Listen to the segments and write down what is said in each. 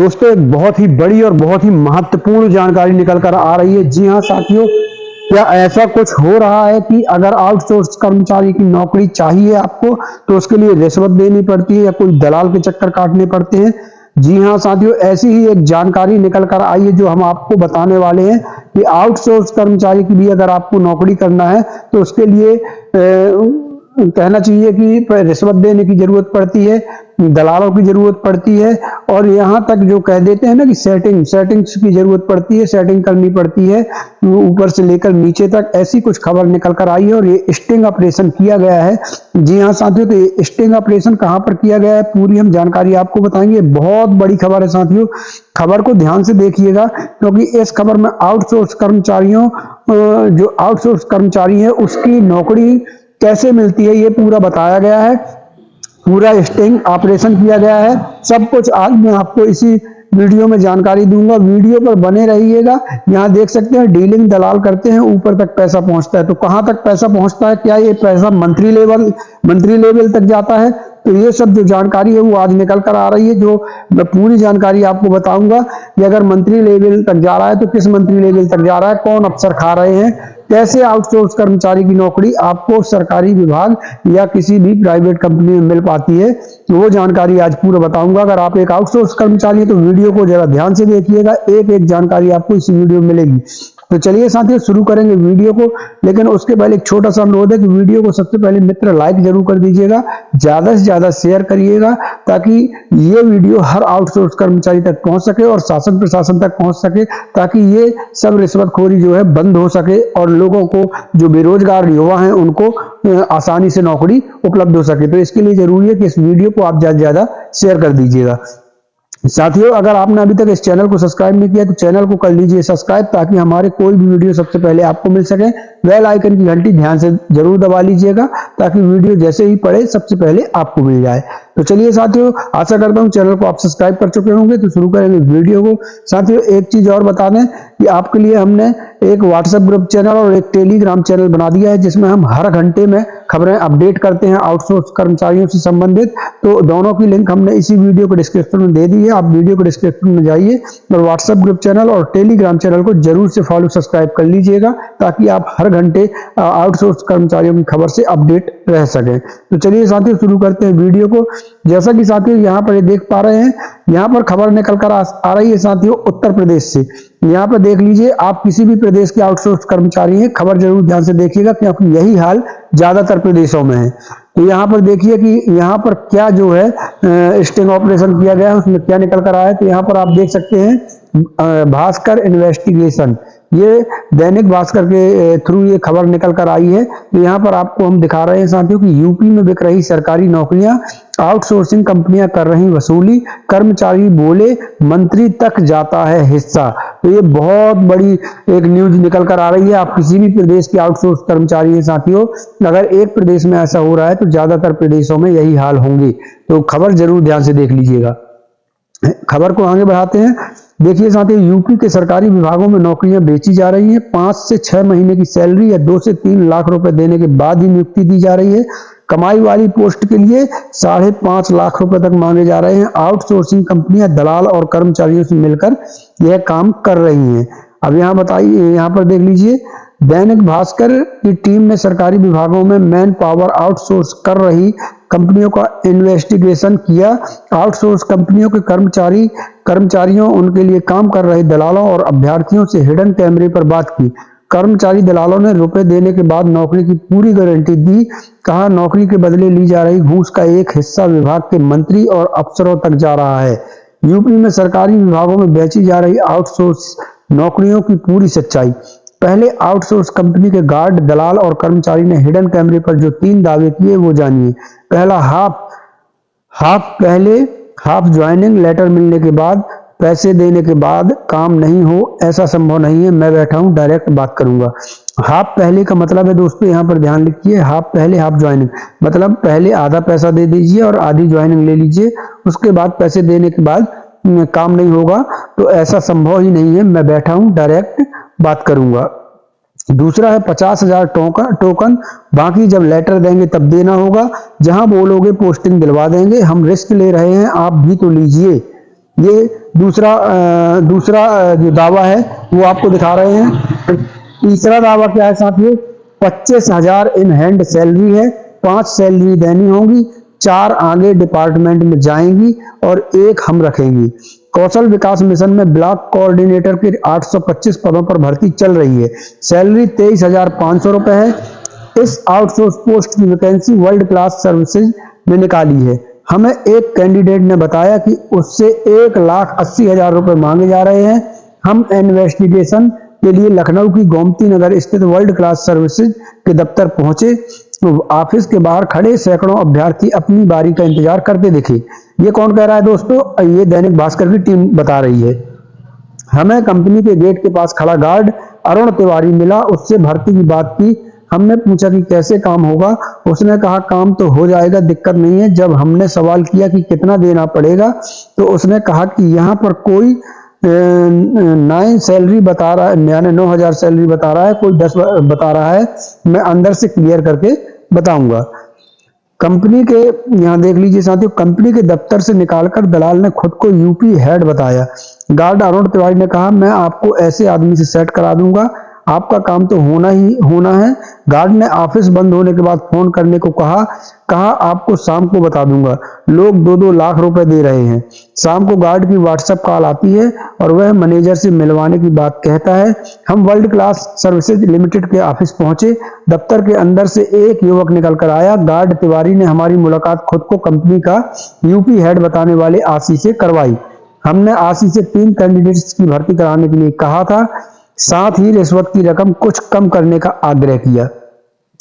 दोस्तों एक बहुत ही बड़ी और बहुत ही महत्वपूर्ण जानकारी निकल कर आ रही है। जी हाँ साथियों, क्या ऐसा कुछ हो रहा है कि अगर आउटसोर्स कर्मचारी की नौकरी चाहिए आपको तो उसके लिए रिश्वत देनी पड़ती है या कोई दलाल के चक्कर काटने पड़ते हैं। जी हाँ साथियों, ऐसी ही एक जानकारी निकल कर आई है जो हम आपको बताने वाले हैं कि आउटसोर्स कर्मचारी की भी अगर आपको नौकरी करना है तो उसके लिए कहना चाहिए कि रिश्वत देने की जरूरत पड़ती है, दलालों की जरूरत पड़ती है और यहाँ तक जो कह देते हैं ना कि सेटिंग्स की जरूरत पड़ती है, सेटिंग करनी पड़ती है ऊपर से लेकर नीचे तक। ऐसी कुछ खबर निकल कर आई है और ये स्टिंग ऑपरेशन किया गया है। जी हाँ साथियों, तो ये स्टिंग ऑपरेशन कहाँ पर किया गया है पूरी हम जानकारी आपको बताएंगे। बहुत बड़ी खबर है साथियों, खबर को ध्यान से देखिएगा क्योंकि इस खबर में आउटसोर्स कर्मचारियों जो आउटसोर्स कर्मचारी है उसकी नौकरी कैसे मिलती है ये पूरा बताया गया है। पूरा स्टिंग ऑपरेशन किया गया है। सब कुछ आज मैं आपको इसी वीडियो में जानकारी दूंगा, वीडियो पर बने रहिएगा। यहाँ देख सकते हैं डीलिंग दलाल करते हैं, ऊपर तक पैसा पहुंचता है। तो कहां तक पैसा पहुंचता है, क्या ये पैसा मंत्री लेवल तक जाता है? तो ये सब जो जानकारी है वो आज निकल कर आ रही है, जो मैं पूरी जानकारी आपको बताऊंगा कि अगर मंत्री लेवल तक जा रहा है तो किस मंत्री लेवल तक जा रहा है, कौन अफसर खा रहे हैं, कैसे आउटसोर्स कर्मचारी की नौकरी आपको सरकारी विभाग या किसी भी प्राइवेट कंपनी में मिल पाती है। तो वो जानकारी आज पूरा बताऊंगा। अगर आप एक आउटसोर्स कर्मचारी है तो वीडियो को जरा ध्यान से देखिएगा, एक एक जानकारी आपको इसी वीडियो में मिलेगी। तो चलिए साथियों शुरू करेंगे वीडियो को, लेकिन उसके पहले एक छोटा सा अनुरोध है कि वीडियो को सबसे पहले मित्र लाइक जरूर कर दीजिएगा, ज्यादा से ज्यादा शेयर करिएगा ताकि ये वीडियो हर आउटसोर्स कर्मचारी तक पहुंच सके और शासन प्रशासन तक पहुंच सके, ताकि ये सब रिश्वतखोरी जो है बंद हो सके और लोगों को, जो बेरोजगार युवा हैं, उनको आसानी से नौकरी उपलब्ध हो सके। तो इसके लिए जरूरी है कि इस वीडियो को आप ज्यादा से ज्यादा शेयर कर दीजिएगा। साथियों अगर आपने अभी तक इस चैनल को सब्सक्राइब नहीं किया तो चैनल को कर लीजिए सब्सक्राइब, ताकि हमारे कोई भी वीडियो सबसे पहले आपको मिल सके। बेल आइकन की घंटी ध्यान से जरूर दबा लीजिएगा ताकि वीडियो जैसे ही पड़े सबसे पहले आपको मिल जाए। तो चलिए साथियों, आशा करता हूं चैनल को आप सब्सक्राइब कर चुके होंगे। तो शुरू करेंगे वीडियो को। साथियों एक चीज और बता दें कि आपके लिए हमने एक व्हाट्सएप ग्रुप चैनल और एक टेलीग्राम चैनल बना दिया है जिसमें हम हर घंटे में खबरें अपडेट करते हैं आउटसोर्स कर्मचारियों से संबंधित। तो दोनों की लिंक हमने इसी वीडियो को डिस्क्रिप्शन में दे दी है, आप वीडियो को डिस्क्रिप्शन में जाइए और व्हाट्सएप ग्रुप चैनल और टेलीग्राम चैनल को जरूर से फॉलो सब्सक्राइब कर लीजिएगा ताकि आप हर घंटे आउटसोर्स कर्मचारियों की खबर से अपडेट रह सकें। तो चलिए साथियों शुरू करते हैं वीडियो को। जैसा कि साथियों यहाँ पर ये देख पा रहे हैं, यहाँ पर खबर निकल कर आ रही है साथियों उत्तर प्रदेश से। यहाँ पर देख लीजिए, आप किसी भी प्रदेश के आउटसोर्स कर्मचारी हैं, खबर जरूर ध्यान से देखिएगा क्योंकि यही हाल ज्यादातर प्रदेशों में है। तो यहाँ पर देखिए कि यहाँ पर क्या जो है स्टिंग ऑपरेशन किया गया है, उसमें क्या निकल कर आया है। तो यहाँ पर आप देख सकते हैं भास्कर इन्वेस्टिगेशन, ये दैनिक भास्कर के थ्रू ये खबर निकल कर आई है। तो यहाँ पर आपको हम दिखा रहे हैं साथियों कि यूपी में बिक रही सरकारी नौकरियां, आउटसोर्सिंग कंपनियां कर रही वसूली, कर्मचारी बोले मंत्री तक जाता है हिस्सा। तो ये बहुत बड़ी एक न्यूज निकल कर आ रही है। आप किसी भी प्रदेश के आउटसोर्स कर्मचारी हैं साथियों, अगर एक प्रदेश में ऐसा हो रहा है तो ज्यादातर प्रदेशों में यही हाल होंगे। तो खबर जरूर ध्यान से देख लीजिएगा। खबर को आगे बढ़ाते हैं। देखिए साथियों, यूपी के सरकारी विभागों में नौकरियां बेची जा रही हैं। 5 से 6 महीने की सैलरी या 2 से 3 लाख रुपए देने के बाद ही नियुक्ति दी जा रही है। कमाई वाली पोस्ट के लिए 5.5 लाख रुपए तक मांगे जा रहे हैं। आउटसोर्सिंग कंपनियां दलाल और कर्मचारियों से मिलकर यह काम कर रही हैं। अब यहाँ बताइए, यहाँ पर देख लीजिए, दैनिक भास्कर की टीम ने सरकारी विभागों में मैन पावर आउटसोर्स कर रही कंपनियों का इन्वेस्टिगेशन किया। आउटसोर्स कंपनियों के कर्मचारियों, उनके लिए काम कर रहे दलालों और अभ्यर्थियों से हिडन कैमरे पर बात की। कर्मचारी दलालों ने रुपए देने के बाद नौकरी की पूरी गारंटी दी। कहा नौकरी के बदले ली जा रही घूस का एक हिस्सा विभाग के मंत्री और अफसरों तक जा रहा है। यूपी में सरकारी विभागों में बेची जा रही आउटसोर्स नौकरियों की पूरी सच्चाई। पहले आउटसोर्स कंपनी के गार्ड, दलाल और कर्मचारी ने हिडन कैमरे पर जो 3 दावे किए वो जानिए। पहला, हाफ ज्वाइनिंग लेटर मिलने के बाद पैसे देने के बाद काम नहीं हो, ऐसा संभव नहीं है, मैं बैठा हूं डायरेक्ट बात करूंगा। हाफ पहले का मतलब है दोस्तों, यहाँ पर ध्यान लिखिए, हाफ पहले हाफ ज्वाइनिंग मतलब पहले आधा पैसा दे दीजिए और आधी ज्वाइनिंग ले लीजिए, उसके बाद पैसे देने के बाद काम नहीं होगा, तो ऐसा संभव ही नहीं है, मैं बैठा हूं डायरेक्ट बात करूंगा। दूसरा है 50,000 टोकन, बाकी जब लेटर देंगे तब देना होगा, जहां बोलोगे पोस्टिंग दिलवा देंगे, हम रिस्क ले रहे हैं, आप भी तो लीजिए। ये दूसरा जो दावा है वो आपको दिखा रहे हैं। तीसरा दावा क्या है साथियों, 25,000 इन हैंड सैलरी है, 5 सैलरी देनी होगी, 4 आगे डिपार्टमेंट में जाएंगी और 1 हम रखेंगी। कौशल विकास मिशन में ब्लॉक कोऑर्डिनेटर के 825 पदों पर भर्ती चल रही है। सैलरी 23,500 रुपए है। इस आउटसोर्स पोस्ट की वैकेंसी वर्ल्ड क्लास सर्विसेज ने निकाली है। हमें एक कैंडिडेट ने बताया कि उससे 1,80,000 रुपए मांगे जा रहे हैं। हम इन्वेस्टिगेशन के लिए लखनऊ की गोमती नगर स्थित वर्ल्ड क्लास सर्विसेज के दफ्तर पहुंचे तो ऑफिस के बाहर खड़े सैकड़ों अभ्यर्थी अपनी बारी का इंतजार करते दिखे। ये कौन कह रहा है दोस्तों, ये दैनिक भास्कर की टीम बता रही है। हमें कंपनी के गेट के पास खड़ा गार्ड अरुण तिवारी मिला, उससे भर्ती की बात की। हमने पूछा कि कैसे काम होगा, उसने कहा काम तो हो जाएगा, दिक्कत नहीं है। जब हमने सवाल किया कि कितना देना पड़ेगा तो उसने कहा कि यहाँ पर कोई 9 सैलरी बता रहा है, यानी 9,000 सैलरी बता रहा है, कोई 10 बता रहा है। मैं अंदर से क्लियर करके बताऊंगा। कंपनी के, यहाँ देख लीजिए साथियों, कंपनी के दफ्तर से निकालकर दलाल ने खुद को यूपी हेड बताया। गार्ड अरुण तिवारी ने कहा मैं आपको ऐसे आदमी से सेट करा दूंगा, आपका काम तो होना है। गार्ड ने ऑफिस बंद होने के बाद फोन करने को कहा आपको शाम को बता दूंगा। लोग 2-2 लाख रुपए दे रहे हैं। शाम को गार्ड की व्हाट्सएप कॉल आती है और वह मैनेजर से मिलवाने की बात कहता है। हम वर्ल्ड क्लास सर्विसेज लिमिटेड के ऑफिस पहुंचे। दफ्तर के अंदर से एक युवक निकल कर आया। गार्ड तिवारी ने हमारी मुलाकात खुद को कंपनी का यूपी हेड बताने वाले आशीष से करवाई। हमने आशीष से 3 कैंडिडेट्स की भर्ती कराने के लिए कहा था, साथ ही रिश्वत की रकम कुछ कम करने का आग्रह किया।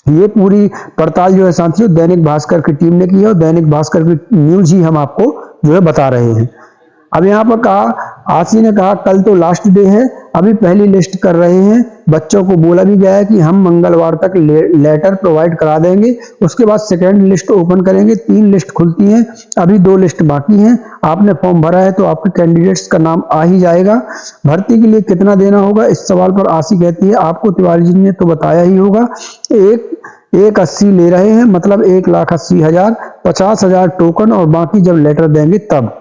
ये पूरी पड़ताल जो है साथियों दैनिक भास्कर की टीम ने की है और दैनिक भास्कर की न्यूज ही हम आपको जो है बता रहे हैं। अब यहाँ पर कहा, आशी ने कहा कल तो लास्ट डे है, अभी पहली लिस्ट कर रहे हैं। बच्चों को बोला भी गया है कि हम मंगलवार तक लेटर प्रोवाइड करा देंगे, उसके बाद सेकेंड लिस्ट ओपन करेंगे। 3 लिस्ट खुलती हैं, अभी 2 लिस्ट बाकी हैं। आपने फॉर्म भरा है तो आपके कैंडिडेट्स का नाम आ ही जाएगा। भर्ती के लिए कितना देना होगा, इस सवाल पर आशी कहती है आपको तिवारी जी ने तो बताया ही होगा। 1,80 ले रहे हैं, मतलब 1,80,000, 50,000 टोकन और बाकी जब लेटर देंगे तब।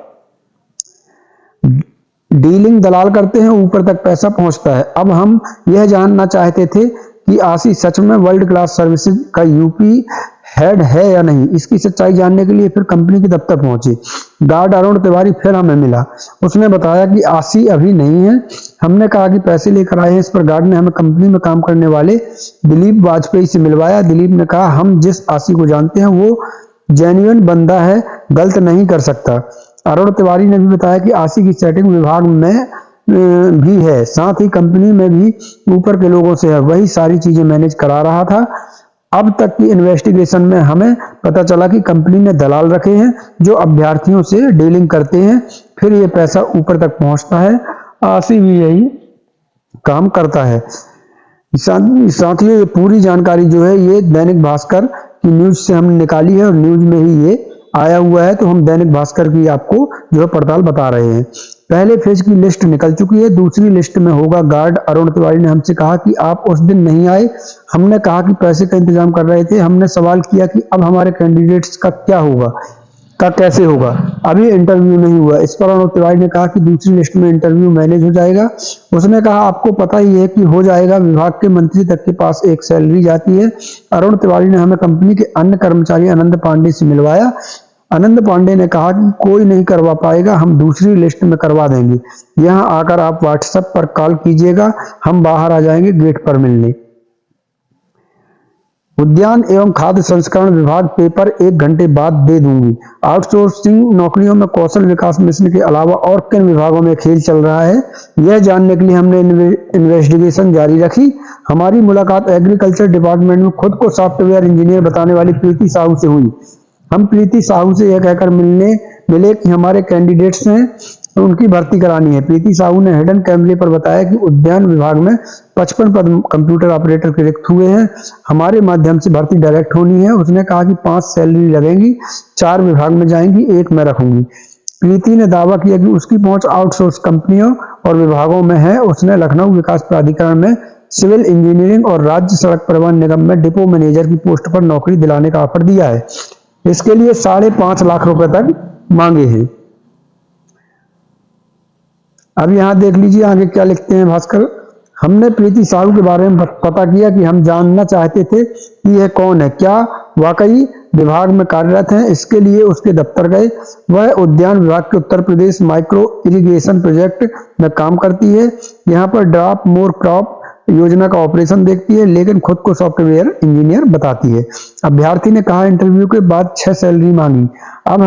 डीलिंग दलाल करते हैं, ऊपर तक पैसा पहुंचता है। अब हम यह जानना चाहते थे कि आशी सच में वर्ल्ड क्लास सर्विसेज का यूपी हेड है या नहीं। इसकी सच्चाई जानने के लिए फिर कंपनी के दफ्तर पहुंचे। गार्ड अरुण तिवारी फिर हमें मिला, उसने बताया कि आशी अभी नहीं है। हमने कहा कि पैसे लेकर आए हैं। इस पर गार्ड ने हमें कंपनी में काम करने वाले दिलीप वाजपेयी से मिलवाया। दिलीप ने कहा हम जिस आशी को जानते हैं वो जेन्युइन बंदा है, गलत नहीं कर सकता। अरुण तिवारी ने भी बताया कि आशी की सेटिंग विभाग में भी है, साथ ही कंपनी में भी ऊपर के लोगों से है, वही सारी चीजें मैनेज करा रहा था। अब तक की इन्वेस्टिगेशन में हमें पता चला कि कंपनी ने दलाल रखे हैं जो अभ्यर्थियों से डीलिंग करते हैं, फिर ये पैसा ऊपर तक पहुंचता है। आशी भी यही काम करता है। साथियों ये पूरी जानकारी जो है ये दैनिक भास्कर की न्यूज से हमने निकाली है और न्यूज में ही ये आया हुआ है, तो हम दैनिक भास्कर की आपको जो है पड़ताल बता रहे हैं। पहले फेज की लिस्ट निकल चुकी है, दूसरी लिस्ट में होगा। गार्ड अरुण तिवारी ने हमसे कहा कि आप उस दिन नहीं आए। हमने कहा कि पैसे का इंतजाम कर रहे थे। हमने सवाल किया कि अब हमारे कैंडिडेट्स का क्या होगा, का कैसे होगा, अभी इंटरव्यू नहीं हुआ। इस पर अरुण तिवारी ने कहा कि दूसरी लिस्ट में इंटरव्यू मैनेज हो जाएगा। उसने कहा आपको पता ही है कि हो जाएगा, विभाग के मंत्री तक के पास एक सैलरी जाती है। अरुण तिवारी ने हमें कंपनी के अन्य कर्मचारी आनंद पांडे से मिलवाया। आनंद पांडे ने कहा कि कोई नहीं करवा पाएगा, हम दूसरी लिस्ट में करवा देंगे। यहाँ आकर आप व्हाट्सएप पर कॉल कीजिएगा, हम बाहर आ जाएंगे गेट पर मिलने। उद्यान एवं खाद्य संस्करण विभाग पेपर 1 घंटे बाद दे दूंगी। आउटसोर्सिंग नौकरियों में कौशल विकास मिशन के अलावा और किन विभागों में खेल चल रहा है, यह जानने के लिए हमने इन्वेस्टिगेशन जारी रखी। हमारी मुलाकात एग्रीकल्चर डिपार्टमेंट में खुद को सॉफ्टवेयर इंजीनियर बताने वाली प्रीति साहू से हुई। हम प्रीति साहू से यह कहकर मिले कि हमारे कैंडिडेट्स हैं, उनकी भर्ती करानी है। प्रीति साहू ने हिडन कैमरे पर बताया कि उद्यान विभाग में 55 पद कंप्यूटर ऑपरेटर के रिक्त हुए हैं। हमारे माध्यम से भर्ती डायरेक्ट होनी है। उसने कहा कि 5 सैलरी लगेंगी, 4 विभाग में जाएंगी, 1 मैं रखूंगी। प्रीति ने दावा किया कि उसकी पहुंच आउटसोर्स कंपनियों और विभागों में है। उसने लखनऊ विकास प्राधिकरण में सिविल इंजीनियरिंग और राज्य सड़क परिवहन निगम में डिपो मैनेजर की पोस्ट पर नौकरी दिलाने का ऑफर दिया है। इसके लिए 5.5 लाख रुपए तक मांगे हैं। अब यहाँ देख लीजिए आगे क्या लिखते हैं भास्कर। हमने प्रीति साहू के बारे में पता किया कि हम जानना चाहते थे कि यह कौन है, क्या वाकई विभाग में कार्यरत हैं। इसके लिए उसके दफ्तर गए। वह उद्यान विभाग के Uttar Pradesh micro irrigation project में काम करती है। यहाँ पर ड्रॉप मोर क्रॉप योजना का ऑपरेशन देखती है, लेकिन खुद को सॉफ्टवेयर इंजीनियर बताती है। अभ्यर्थी ने कहा इंटरव्यू के बाद 6 सैलरी मांगी। अब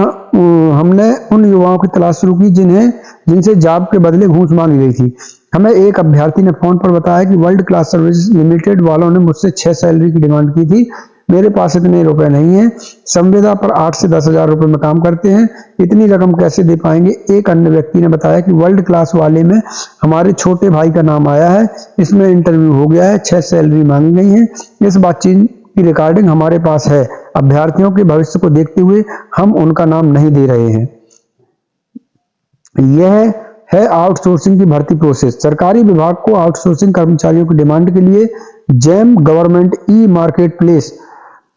हमने उन युवाओं की तलाश शुरू की जिनसे जॉब के बदले घूस मांगी गई थी। हमें एक अभ्यर्थी ने फोन पर बताया कि वर्ल्ड क्लास सर्विस लिमिटेड वालों ने मुझसे 6 सैलरी की डिमांड की थी। मेरे पास इतने रुपए नहीं है। संविदा पर 8 से 10 हजार रुपए में काम करते हैं, इतनी रकम कैसे दे पाएंगे। एक अन्य व्यक्ति ने बताया कि वर्ल्ड क्लास वाले में हमारे छोटे भाई का नाम आया है, इसमें इंटरव्यू हो गया है, 6 सैलरी मांगी गई है। इस बातचीत की रिकॉर्डिंग हमारे पास है। अभ्यर्थियों के भविष्य को देखते हुए हम उनका नाम नहीं दे रहे हैं। यह है आउटसोर्सिंग की भर्ती प्रोसेस। सरकारी विभाग को आउटसोर्सिंग कर्मचारियों की डिमांड के लिए GeM government e market place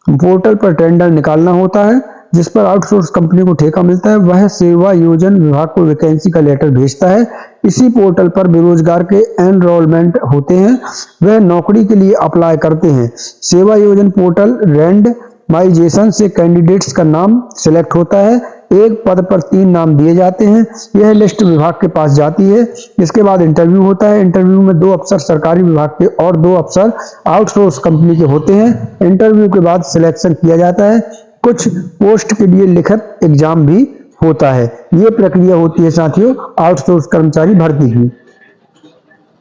portal पर टेंडर निकालना होता है, जिस पर आउटसोर्स कंपनी को ठेका मिलता है। वह सेवा योजन विभाग को वैकेंसी का लेटर भेजता है। इसी पोर्टल पर बेरोजगार के एनरोलमेंट होते हैं, वह नौकरी के लिए अप्लाई करते हैं। सेवा योजन पोर्टल रैंडमाइजेशन से कैंडिडेट्स का नाम सिलेक्ट होता है। एक पद पर 3 नाम दिए जाते हैं। यह लिस्ट विभाग के पास जाती है। इसके बाद इंटरव्यू होता है। इंटरव्यू में 2 अफसर सरकारी विभाग के और 2 अफसर आउटसोर्स कंपनी के होते हैं। इंटरव्यू के बाद सिलेक्शन किया जाता है। कुछ पोस्ट के लिए लिखित एग्जाम भी होता है। ये प्रक्रिया होती है साथियों आउटसोर्स कर्मचारी भर्ती की।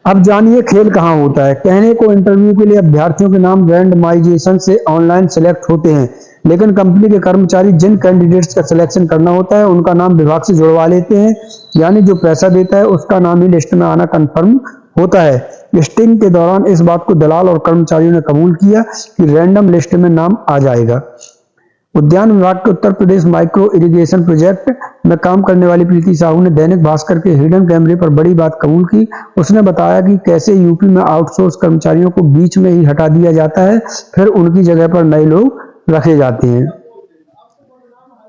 अब जानिए खेल कहाँ होता है। कहने को इंटरव्यू के लिए अभ्यर्थियों के नाम रैंडमाइजेशन से ऑनलाइन सिलेक्ट होते हैं, लेकिन कंपनी के कर्मचारी जिन कैंडिडेट्स का सिलेक्शन करना होता है उनका नाम विभाग से जुड़वा लेते हैं। यानी जो पैसा देता है उसका नाम ही लिस्ट में आना कंफर्म होता है। लिस्टिंग के दौरान इस बात को दलाल और कर्मचारियों ने कबूल किया कि रैंडम लिस्ट में नाम आ जाएगा। उद्यान विभाग के Uttar Pradesh micro irrigation project में काम करने वाली प्रीति साहू ने दैनिक भास्कर के हिडन कैमरे पर बड़ी बात कबूल की। उसने बताया कि कैसे यूपी में आउटसोर्स कर्मचारियों को बीच में ही हटा दिया जाता है, फिर उनकी जगह पर नए लोग रखे जाते हैं।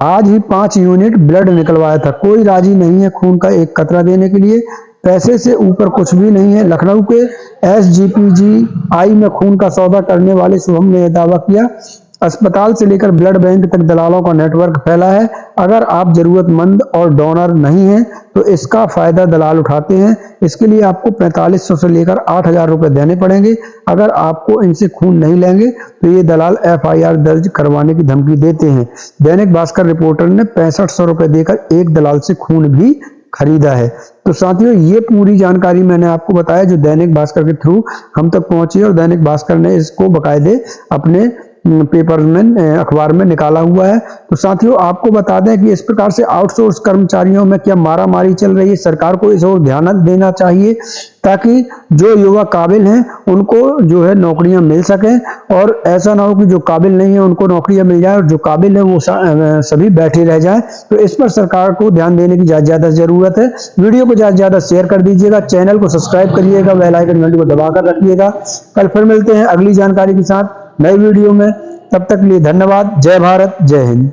आज ही 5 यूनिट ब्लड निकलवाया था, कोई राजी नहीं है खून का एक कतरा देने के लिए। पैसे से ऊपर कुछ भी नहीं है। लखनऊ के SGPGI में खून का सौदा करने वाले शुभम ने यह दावा किया। अस्पताल से लेकर ब्लड बैंक तक दलालों का नेटवर्क फैला है। अगर आप जरूरतमंद और डोनर नहीं हैं तो इसका फायदा दलाल उठाते हैं। इसके लिए आपको 4500 से लेकर 8000 रुपए देने पड़ेंगे। अगर आपको इनसे खून नहीं लेंगे तो ये दलाल FIR दर्ज करवाने की धमकी देते हैं। दैनिक भास्कर रिपोर्टर ने 6500 रुपए देकर एक दलाल से खून भी खरीदा है। तो साथियों ये पूरी जानकारी मैंने आपको बताया जो दैनिक भास्कर के थ्रू हम तक पहुंची और दैनिक भास्कर ने इसको बकायदे अपने पेपर में अखबार में निकाला हुआ है। तो साथियों आपको बता दें कि इस प्रकार से आउटसोर्स कर्मचारियों में क्या मारामारी चल रही है। सरकार को इस ओर ध्यान देना चाहिए ताकि जो युवा काबिल हैं उनको जो है नौकरियां मिल सकें, और ऐसा ना हो कि जो काबिल नहीं है उनको नौकरियां मिल जाए और जो काबिल है वो सभी बैठे रह जाएं। तो इस पर सरकार को ध्यान देने की ज्यादा जरूरत है। वीडियो को ज्यादा शेयर कर दीजिएगा, चैनल को सब्सक्राइब करिएगा, बेल आइकन घंटी को दबाकर रखिएगा। कल फिर मिलते हैं अगली जानकारी के साथ नई वीडियो में। तब तक के लिए धन्यवाद। जय भारत, जय हिंद।